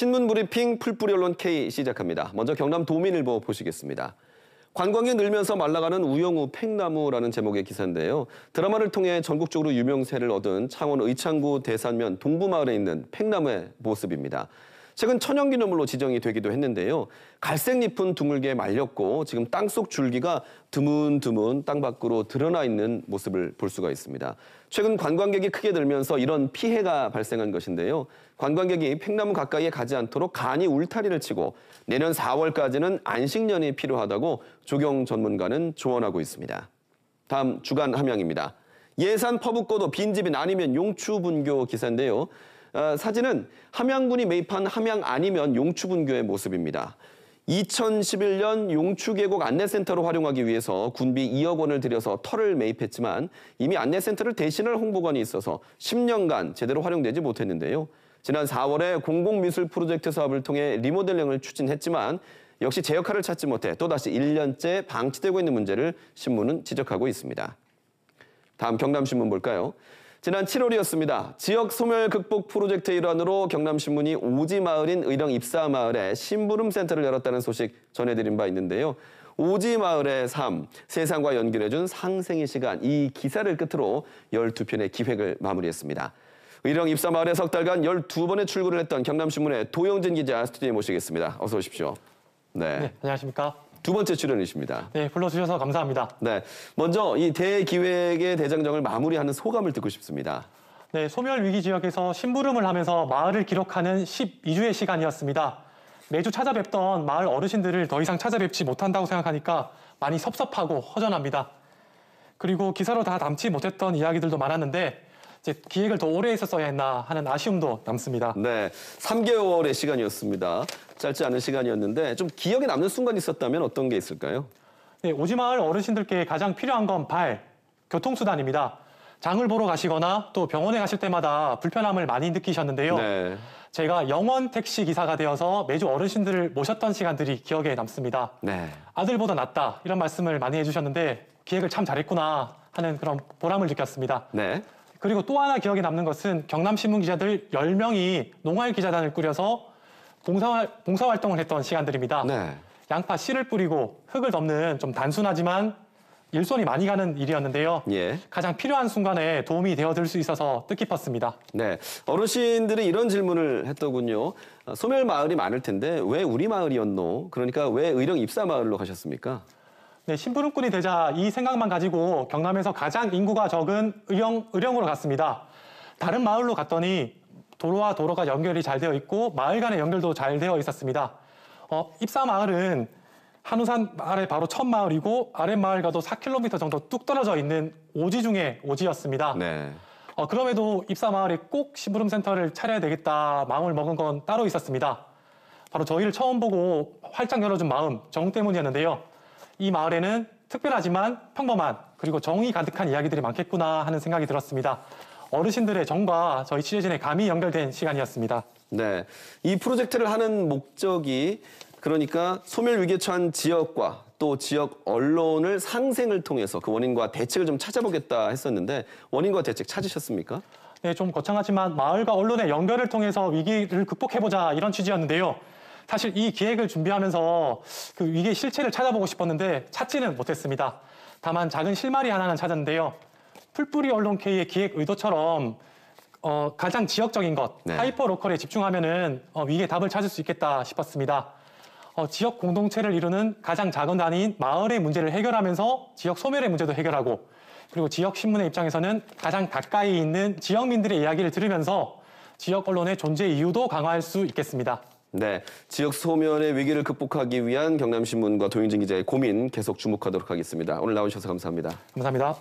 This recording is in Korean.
신문 브리핑 풀뿌리 언론 K 시작합니다. 먼저 경남 도민일보 보시겠습니다. 관광이 늘면서 말라가는 우영우 팽나무라는 제목의 기사인데요. 드라마를 통해 전국적으로 유명세를 얻은 창원 의창구 대산면 동부마을에 있는 팽나무의 모습입니다. 최근 천연기념물로 지정이 되기도 했는데요. 갈색잎은 드물게 말렸고 지금 땅속 줄기가 드문드문 땅 밖으로 드러나 있는 모습을 볼 수가 있습니다. 최근 관광객이 크게 늘면서 이런 피해가 발생한 것인데요. 관광객이 팽나무 가까이에 가지 않도록 간이 울타리를 치고 내년 4월까지는 안식년이 필요하다고 조경 전문가는 조언하고 있습니다. 다음 주간 함양입니다. 예산 퍼붓고도 빈집이 아니면 용추분교 기사인데요. 사진은 함양군이 매입한 함양 아니면 용추분교의 모습입니다. 2011년 용추계곡 안내센터로 활용하기 위해서 군비 2억 원을 들여서 터를 매입했지만 이미 안내센터를 대신할 홍보관이 있어서 10년간 제대로 활용되지 못했는데요. 지난 4월에 공공미술 프로젝트 사업을 통해 리모델링을 추진했지만 역시 제 역할을 찾지 못해 또다시 1년째 방치되고 있는 문제를 신문은 지적하고 있습니다. 다음 경남신문 볼까요? 지난 7월이었습니다. 지역 소멸 극복 프로젝트의 일환으로 경남신문이 오지마을인 의령 입사마을에 심부름센터를 열었다는 소식 전해드린 바 있는데요. 오지마을의 삶, 세상과 연결해준 상생의 시간, 이 기사를 끝으로 12편의 기획을 마무리했습니다. 의령 입사마을에 석 달간 12번의 출근을 했던 경남신문의 도영진 기자 스튜디오에 모시겠습니다. 어서 오십시오. 네, 안녕하십니까. 두 번째 출연이십니다. 네, 불러주셔서 감사합니다. 네, 먼저 이 대기획의 대장정을 마무리하는 소감을 듣고 싶습니다. 네, 소멸위기 지역에서 심부름을 하면서 마을을 기록하는 12주의 시간이었습니다. 매주 찾아뵙던 마을 어르신들을 더 이상 찾아뵙지 못한다고 생각하니까 많이 섭섭하고 허전합니다. 그리고 기사로 다 담지 못했던 이야기들도 많았는데 이제 기획을 더 오래 했었어야 했나 하는 아쉬움도 남습니다. 네, 3개월의 시간이었습니다. 짧지 않은 시간이었는데 좀 기억에 남는 순간이 있었다면 어떤 게 있을까요? 네, 오지마을 어르신들께 가장 필요한 건 교통수단입니다. 장을 보러 가시거나 또 병원에 가실 때마다 불편함을 많이 느끼셨는데요. 네. 제가 영원 택시 기사가 되어서 매주 어르신들을 모셨던 시간들이 기억에 남습니다. 네. 아들보다 낫다 이런 말씀을 많이 해주셨는데 기획을 참 잘했구나 하는 그런 보람을 느꼈습니다. 네. 그리고 또 하나 기억에 남는 것은 경남신문 기자들 10명이 농활 기자단을 꾸려서 봉사활동을 했던 시간들입니다. 네. 양파 씨를 뿌리고 흙을 덮는 좀 단순하지만 일손이 많이 가는 일이었는데요. 예. 가장 필요한 순간에 도움이 되어줄 수 있어서 뜻깊었습니다. 네, 어르신들이 이런 질문을 했더군요. 소멸 마을이 많을 텐데 왜 우리 마을이었노? 그러니까 왜 의령 입사 마을로 가셨습니까? 네, 심부름꾼이 되자 이 생각만 가지고 경남에서 가장 인구가 적은 의령으로 갔습니다. 다른 마을로 갔더니 도로와 도로가 연결이 잘 되어 있고 마을 간의 연결도 잘 되어 있었습니다. 입사 마을은 한우산 아래 바로 첫 마을이고 아랫마을과도 4km 정도 뚝 떨어져 있는 오지 중에 오지였습니다. 네. 그럼에도 입사 마을에 꼭 심부름센터를 차려야 되겠다 마음을 먹은 건 따로 있었습니다. 바로 저희를 처음 보고 활짝 열어준 마음, 정 때문이었는데요. 이 마을에는 특별하지만 평범한 그리고 정이 가득한 이야기들이 많겠구나 하는 생각이 들었습니다. 어르신들의 정과 저희 취재진의 감이 연결된 시간이었습니다. 네, 이 프로젝트를 하는 목적이 그러니까 소멸 위기에 처한 지역과 또 지역 언론을 상생을 통해서 그 원인과 대책을 좀 찾아보겠다 했었는데 원인과 대책 찾으셨습니까? 네, 좀 거창하지만 마을과 언론의 연결을 통해서 위기를 극복해보자 이런 취지였는데요. 사실 이 기획을 준비하면서 그 위기의 실체를 찾아보고 싶었는데 찾지는 못했습니다. 다만 작은 실마리 하나는 찾았는데요. 풀뿌리 언론 K의 기획 의도처럼 가장 지역적인 것, 네. 하이퍼 로컬에 집중하면은 위기의 답을 찾을 수 있겠다 싶었습니다. 지역 공동체를 이루는 가장 작은 단위인 마을의 문제를 해결하면서 지역 소멸의 문제도 해결하고 그리고 지역 신문의 입장에서는 가장 가까이 있는 지역민들의 이야기를 들으면서 지역 언론의 존재 이유도 강화할 수 있겠습니다. 네, 지역 소멸의 위기를 극복하기 위한 경남신문과 도영진 기자의 고민 계속 주목하도록 하겠습니다. 오늘 나오셔서 감사합니다. 감사합니다.